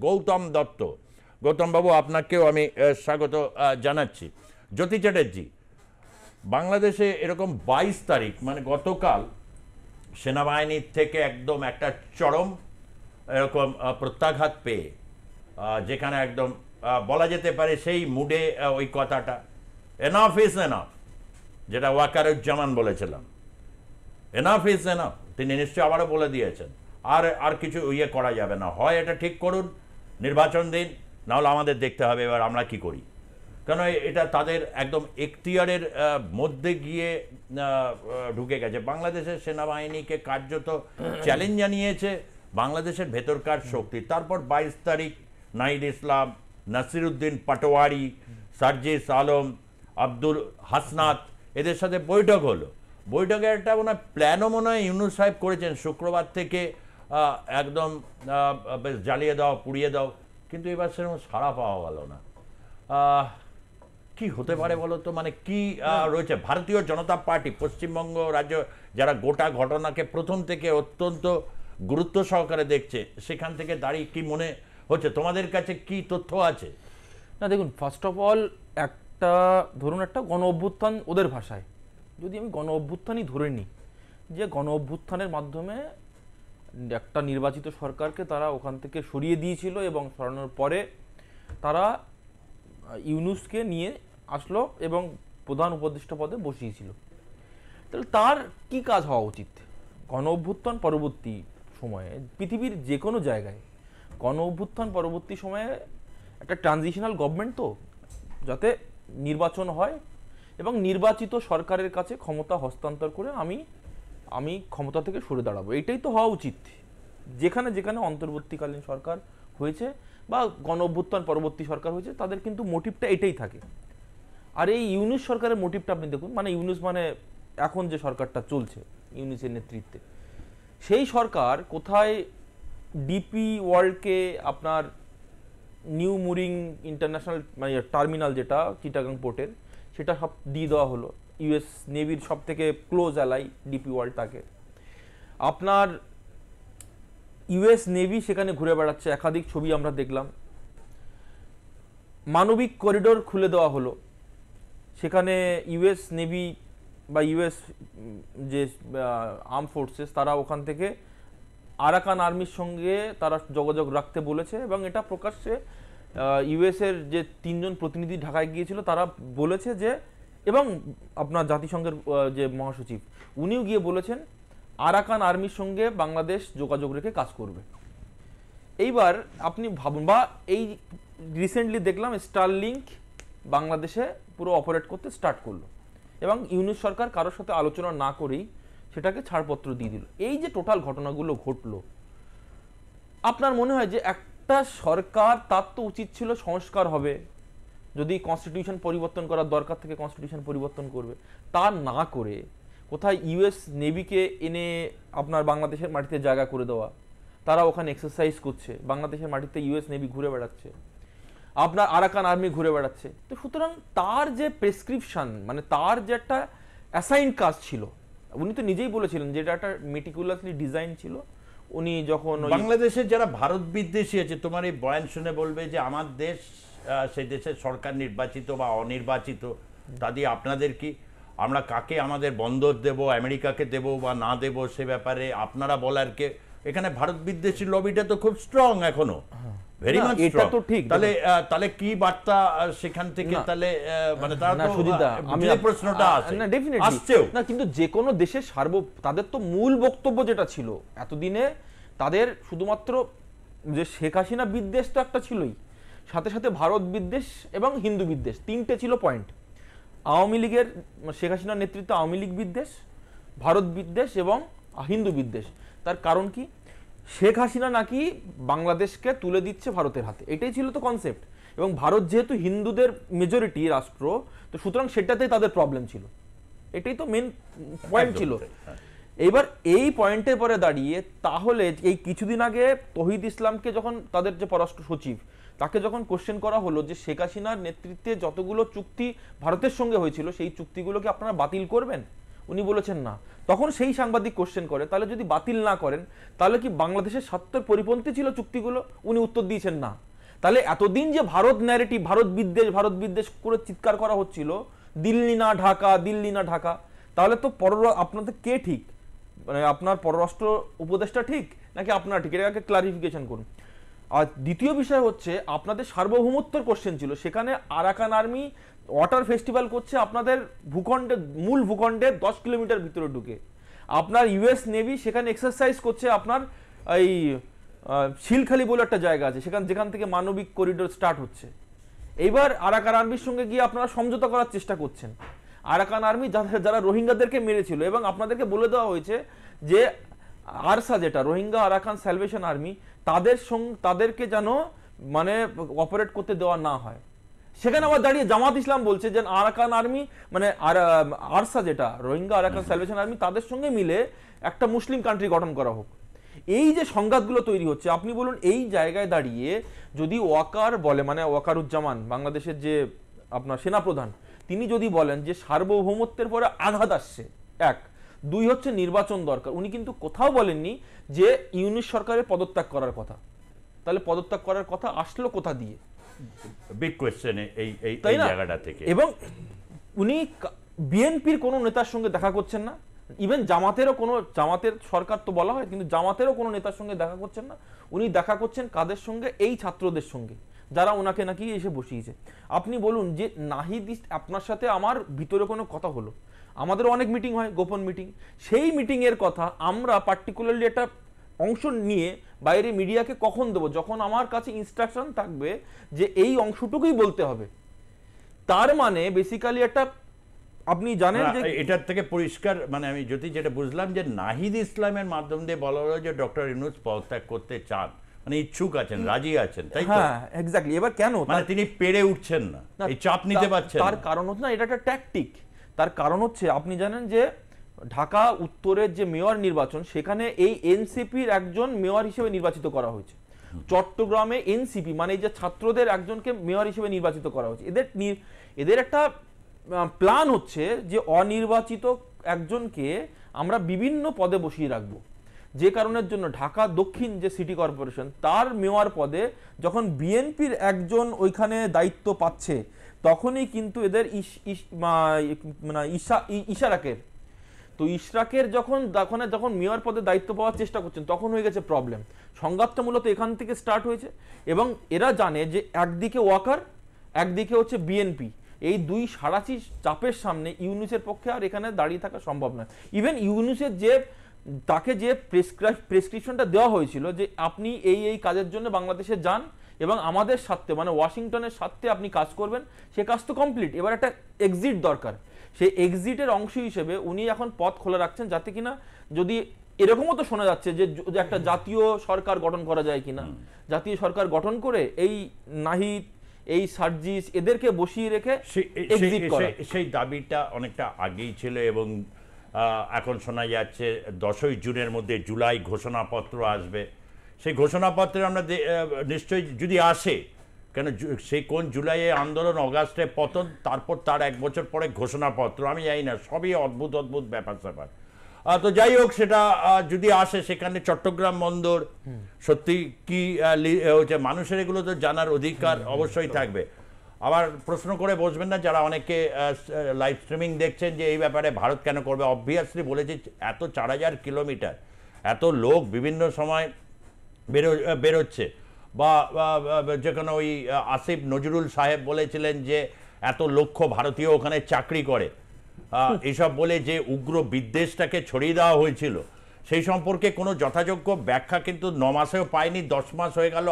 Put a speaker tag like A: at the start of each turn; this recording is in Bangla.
A: গৌতম দত্ত। গৌতম বাবু, আপনাকেও আমি স্বাগত জানাচ্ছি। জ্যোতি চ্যাটার্জি, বাংলাদেশে এরকম 22 তারিখ মানে গতকাল সেনাবাহিনীর থেকে একদম একটা চরম এরকম প্রত্যাঘাত পেয়ে, যেখানে একদম বলা যেতে পারে সেই মুডে ওই কথাটা এনাফ ইজ এনাফ, যেটা ওয়াকারুজ্জামান বলেছিলাম, এনাফ ইজ এনাফ, তিনি নিশ্চয়ই আবারও বলে দিয়েছেন আর কিছু ইয়ে করা যাবে না, হয় এটা ঠিক করুন, নির্বাচন দিন, নাহলে আমাদের দেখতে হবে এবার আমরা কি করি। কেন এটা তাদের একদম এখতিয়ারের মধ্যে গিয়ে ঢুকে গেছে। বাংলাদেশের সেনাবাহিনীকে কার্যত চ্যালেঞ্জ জানিয়েছে বাংলাদেশের ভেতরকার শক্তি। তারপর 22 তারিখ নাহিদ ইসলাম, নাসিরুদ্দিন পাটোয়ারি, সার্জিস আলম, আব্দুল হাসনাত, এদের সাথে বৈঠক হলো। বৈঠকে একটা মনে হয় প্ল্যানও মনে হয় ইউনূস সাহেব করেছেন শুক্রবার থেকে একদম বেশ জ্বালিয়ে দাও, পুড়িয়ে দাও, কিন্তু এবার সেরকম সাড়া পাওয়া গেল না। কি হতে পারে বলো তো, মানে কি রয়েছে? ভারতীয় জনতা পার্টি পশ্চিমবঙ্গ রাজ্য যারা গোটা ঘটনাকে প্রথম থেকে অত্যন্ত গুরুত্ব সহকারে দেখছে, সেখান থেকে দাঁড়িয়ে কি মনে হচ্ছে, তোমাদের কাছে কি তথ্য আছে?
B: না দেখুন, ফার্স্ট অফ অল একটা ধরুন একটা গণ অভ্যুত্থান, ওদের ভাষায় যদি আমি গণ অভ্যুত্থানই ধরে নিই, যে গণ অভ্যুত্থানের মাধ্যমে একটা নির্বাচিত সরকারকে তারা ওখান থেকে সরিয়ে দিয়েছিল এবং সরানোর পরে তারা ইউনূসকে নিয়ে আসলো এবং প্রধান উপদেষ্টা পদে বসিয়েছিল। তাহলে তার কি কাজ হওয়া উচিত? গণ অভ্যুত্থান পরবর্তী সময়ে পৃথিবীর যে কোনো জায়গায় গণ অভ্যুত্থান পরবর্তী সময়ে একটা ট্রানজিশনাল গভর্নমেন্ট, তো যাতে নির্বাচন হয় এবং নির্বাচিত সরকারের কাছে ক্ষমতা হস্তান্তর করে আমি ক্ষমতা থেকে সরে দাঁড়াবো, এটাই তো হওয়া উচিত। যেখানে যেখানে অন্তর্বর্তীকালীন সরকার হয়েছে বা গণ অভ্যুত্থান পরবর্তী সরকার হয়েছে, তাদের কিন্তু মোটিভটা এটাই থাকে। আর এই ইউনূস সরকারের মোটিভটা আপনি দেখুন, মানে ইউনূস মানে এখন যে সরকারটা চলছে ইউনূসের নেতৃত্বে, সেই সরকার কোথায় ডিপি ওয়ার্ল্ডকে আপনার নিউ মুরিং ইন্টারন্যাশনাল মানে টার্মিনাল যেটা চিটাগাং পোর্টের, সেটা সব দিয়ে দেওয়া হলো। ইউএস নেভির সব থেকে ক্লোজ অ্যালাই ডিপি ওয়ার্ল্ড তাকে। আপনার ইউএস নেভি সেখানে ঘুরে বেড়াচ্ছে, একাধিক ছবি আমরা দেখলাম। মানবিক করিডোর খুলে দেওয়া হলো, সেখানে ইউএস নেভি বা ইউএস যে আর্ম ফোর্সেস তারা ওখান থেকে আরাকান আর্মির সঙ্গে তারা যোগাযোগ রাখতে বলেছে এবং এটা প্রকাশ্যে ইউএসের যে 3 জন প্রতিনিধি ঢাকায় গিয়েছিল তারা বলেছে যে, এবং আপনার জাতিসংঘের যে মহাসচিব উনিও গিয়ে বলেছেন আরাকান আর্মির সঙ্গে বাংলাদেশ যোগাযোগ রেখে কাজ করবে। এইবার আপনি ভাবুন, বা এই রিসেন্টলি দেখলাম স্টারলিংক বাংলাদেশে পুরো অপারেট করতে স্টার্ট করলো এবং ইউনূস সরকার কারোর সাথে আলোচনা না করেই সেটাকে ছাড়পত্র দিয়ে দিল। এই যে টোটাল ঘটনাগুলো ঘটলো, আপনার মনে হয় যে একটা সরকার তার তো উচিত ছিল সংস্কার হবে, যদি কনস্টিটিউশন পরিবর্তন করার দরকার থেকে কনস্টিটিউশন পরিবর্তন করবে, তা না করে কোথায় ইউএস নেভিকে এনে আপনার বাংলাদেশের মাটিতে জায়গা করে দেওয়া, তারা ওখানে এক্সারসাইজ করছে, বাংলাদেশের মাটিতে ইউএস নেভি ঘুরে বেড়াচ্ছে, আপনার আরাকান আর্মি ঘুরে বেড়াচ্ছে। তো সুতরাং তার যে প্রেসক্রিপশন, মানে তার যে একটা অ্যাসাইন কাজ ছিল, উনি তো নিজেই বলেছিলেন যে এটা একটা মেটিকুলাসলি ডিজাইন ছিল। উনি যখন
A: বাংলাদেশের যারা ভারত বিদ্বেষী আছে, তোমার এই বয়ান শুনে বলবে যে আমার দেশ, সেই দেশের সরকার নির্বাচিত বা অনির্বাচিত, তা দিয়ে আপনাদের কি, আমরা কাকে আমাদের বন্দর দেব, আমেরিকাকে দেব বা না দেব সে ব্যাপারে আপনারা বলার কে? এখানে ভারত বিদ্বেষী লবিটা তো খুব স্ট্রং এখনো, ভেরি মাচ স্ট্রং। তো ঠিক, তাহলে কি বার্তা সেখান থেকে, তাহলে মানে তারা তো আমি প্রশ্নটা আছে
B: না ডেফিনেটলি আসছেও না, কিন্তু যে কোনো দেশের তাদের তো মূল বক্তব্য যেটা ছিল এতদিনে, তাদের শুধুমাত্র যে শেখ হাসিনা বিদ্বেষ তো একটা ছিলই, সাথে সাথে ভারত বিদ্বেষ এবং হিন্দু বিদ্বেষ, 3টে ছিল পয়েন্ট। আওয়ামী লীগের শেখ হাসিনার নেতৃত্বে আওয়ামী লীগ বিদ্বেষ, ভারত বিদ্বেষ এবং হিন্দু বিদ্বেষ। তার কারণ কি? শেখ হাসিনা নাকি বাংলাদেশকে তুলে দিচ্ছে ভারতের হাতে, এটাই ছিল তো কনসেপ্ট। এবং ভারত যেহেতু হিন্দুদের মেজরিটি রাষ্ট্র, তো সুতরাং সেটাতেই তাদের প্রবলেম ছিল, এটাই তো মেন পয়েন্ট ছিল। এবার এই পয়েন্টের পরে দাঁড়িয়ে তাহলে এই কিছুদিন আগে তৌহিদ ইসলামকে যখন তাদের যে পররাষ্ট্র সচিব, তাকে যখন কোশ্চেন করা হলো যে শেখ হাসিনার নেতৃত্বে যতগুলো চুক্তি ভারতের সঙ্গে হয়েছিল সেই চুক্তিগুলোকে আপনারা বাতিল করবেন, উনি বলেছেন না। তখন সেই সাংবাদিক কোশ্চেন করে তাহলে যদি বাতিল না করেন তাহলে কি বাংলাদেশের স্বার্থের পরিপন্থী ছিল চুক্তিগুলো? উনি উত্তর দিয়েছেন না। তাহলে এতদিন যে ভারত ন্যারেটিভ, ভারত বিদ্বেষ করে চিৎকার করা হচ্ছিল দিল্লি না ঢাকা, দিল্লি না ঢাকা, তাহলে তো আপনাদের কে ঠিক, মানে আপনার পররাষ্ট্র উপদেষ্টা ঠিক নাকি আপনারা ঠিক? এটাকে ক্লারিফিকেশন করুন। আর দ্বিতীয় বিষয় হচ্ছে আপনাদের সার্বভৌমত্বর কোশ্চেন ছিল, সেখানে আরাকান আর্মি ওয়াটার ফেস্টিভ্যাল করছে আপনাদের ভূখণ্ডে, মূল ভূখণ্ডে 10 কিলোমিটার ভিতরে ঢুকে। আপনার ইউএস নেভি সেখানে এক্সারসাইজ করছে আপনার এই শিলখালি বলে একটা জায়গা আছে যেখান থেকে মানবিক করিডোর স্টার্ট হচ্ছে। এইবার আরাকান আর্মির সঙ্গে গিয়ে আপনারা সমঝোতা করার চেষ্টা করছেন। আরাকান আর্মি যারা রোহিঙ্গাদেরকে মেরেছিল, এবং আপনাদেরকে বলে দেওয়া হয়েছে যে আরসা, যেটা রোহিঙ্গা আরাকান স্যালভেশন আর্মি, তাদেরকে যেন মানে অপারেট করতে দেওয়া না হয়। সেখানে আবার দাঁড়িয়ে জামাত ইসলাম বলছে যে আরাকান আর্মি মানে আরসা, যেটা রোহিঙ্গা আরাকান স্যালভেশন আর্মি, তাদের সঙ্গে মিলে একটা মুসলিম কান্ট্রি গঠন করা হোক। এই যে সংঘাতগুলো তৈরি হচ্ছে, আপনি বলুন এই জায়গায় দাঁড়িয়ে যদি ওয়াকার বলে, মানে ওয়াকারুজ্জামান বাংলাদেশের যে আপনার সেনাপ্রধান, তিনি যদি বলেন যে সার্বভৌমত্বের পরে আঘাত আসছে, 1, 2 হচ্ছে নির্বাচন দরকার, উনি কিন্তু কোথাও বলেননি যে ইউনিশ সরকারের পদত্যাগ করার কথা। তাহলে পদত্যাগ করার কথা আসলো কোথা দিয়ে?
A: বিগ কোয়েশ্চেন এই জায়গাটা থেকে।
B: এবং উনি বিএনপির কোনো নেতার সঙ্গে দেখা করছেন না, ইভেন জামাতের সরকার তো বলা হয়, কিন্তু জামাতেরও কোনো নেতার সঙ্গে দেখা করছেন না। উনি দেখা করছেন কাদের সঙ্গে? এই ছাত্রদের সঙ্গে, যারা ওনাকে নাকি এসে বসিয়েছে। আপনি বলুন যে নাহিদ, আপনার সাথে আমার ভিতরে কোনো কথা হলো, আমাদের অনেক মিটিং হয়, গোপন মিটিং, সেই মিটিংয়ের কথা আমরা পার্টিকুলারলি একটা অংশ নিয়ে বাইরে মিডিয়াকে কখন দেবো? যখন আমার কাছে ইনস্ট্রাকশন থাকবে যে এই অংশটুকুই বলতে হবে। তার মানে বেসিক্যালি একটা, আপনি জানেন যে
A: এটার থেকে পরিষ্কার, মানে আমি যেটা বুঝলাম যে নাহিদ ইসলামের মাধ্যম দিয়ে বলা হলো যে ডক্টর ইউনূস পদত্যাগ করতে চান, মানে ইচ্ছুক আছেন, রাজি আছেন, তাই তো?
B: হ্যাঁ, এক্স্যাক্টলি। এবার কেন?
A: মানে তিনি পেরে উঠছেন না, এই চাপ নিতে পারছেন না।
B: তার কারণ হচ্ছে না, এটা একটা ট্যাকটিক। তার কারণ হচ্ছে আপনি জানেন যে ঢাকা উত্তরের যে মেয়র নির্বাচন, সেখানে এই এনসিপির একজন মেয়র হিসেবে নির্বাচিত করা হয়েছে। চট্টগ্রামে এনসিপি মানে এই যে ছাত্রদের একজনকে মেয়র হিসেবে নির্বাচিত করা হয়েছে। এদের একটা প্ল্যান হচ্ছে যে অনির্বাচিত একজনকে আমরা বিভিন্ন পদে বসিয়ে রাখবো, যে কারণের জন্য ঢাকা দক্ষিণ যে সিটি কর্পোরেশন, তার মেয়র পদে যখন বিএনপির একজন ওইখানে দায়িত্ব পাচ্ছে, তখনই কিন্তু এদের ইশারাকের, তো ইশরাকের যখন মেয়র পদে দায়িত্ব পাওয়ার চেষ্টা করছেন, তখন হয়ে গেছে প্রবলেম। সংঘাতটা মূলত এখান থেকে স্টার্ট হয়েছে। এবং এরা জানে যে একদিকে ওয়াকার, একদিকে হচ্ছে বিএনপি, এই দুই সারাচি চাপের সামনে ইউনূসের পক্ষে আর এখানে দাঁড়িয়ে থাকা সম্ভব নয়। ইভেন ইউনূসের তাকে যে প্রেসক্রিপশনটা দেওয়া হয়েছিল যে আপনি এই কাজের জন্য বাংলাদেশে যান এবং আমাদের স্বার্থে, মানে ওয়াশিংটনের স্বার্থে আপনি কাজ করবেন, সে কাজ তো কমপ্লিট, এবার একটা এক্সিট দরকার। সেই এক্সিটের অংশ হিসেবে উনি এখন পথ খোলা রাখছেন, যাতে কিনা যদি এরকমও তো শোনা যাচ্ছে যে একটা জাতীয় সরকার গঠন করা যায় কিনা, জাতীয় সরকার গঠন করে এই নাহিদ, এই সার্জিস, এদেরকে বসিয়ে রেখে
A: সেই দাবিটা অনেকটা আগেই ছিল। এবং এখন শোনা যাচ্ছে 10ই জুনের মধ্যে জুলাই ঘোষণাপত্র আসবে। সেই ঘোষণাপত্রে আমরা নিশ্চয়ই যদি আসে, কেন সেই কোন জুলাইয়ে আন্দোলন, অগাস্টে পতন, তারপর তার 1 বছর পরে ঘোষণাপত্র, আমি জানি না, সবই অদ্ভুত অদ্ভুত ব্যাপার স্যাপার। তো যাই হোক, সেটা যদি আসে, সেখানে চট্টগ্রাম বন্দর সত্যি কি হচ্ছে, মানুষের এগুলো তো জানার অধিকার অবশ্যই থাকবে। আবার প্রশ্ন করে বসবেন না যারা অনেকে লাইভ স্ট্রিমিং দেখছেন যে এই ব্যাপারে ভারত কেন করবে। অবভিয়াসলি বলেছি, এত 4000 কিলোমিটার, এত লোক বিভিন্ন সময় বেরোচ্ছে, বা যে কোনো ওই আসিফ নজরুল সাহেব বলেছিলেন যে এত লক্ষ ভারতীয় ওখানে চাকরি করে, এসব বলে যে উগ্র বিদ্বেষটাকে ছড়িয়ে দেওয়া হয়েছিল, সেই সম্পর্কে কোনো যথাযোগ্য ব্যাখ্যা কিন্তু 9 মাসেও পায়নি, 10 মাস হয়ে গেল।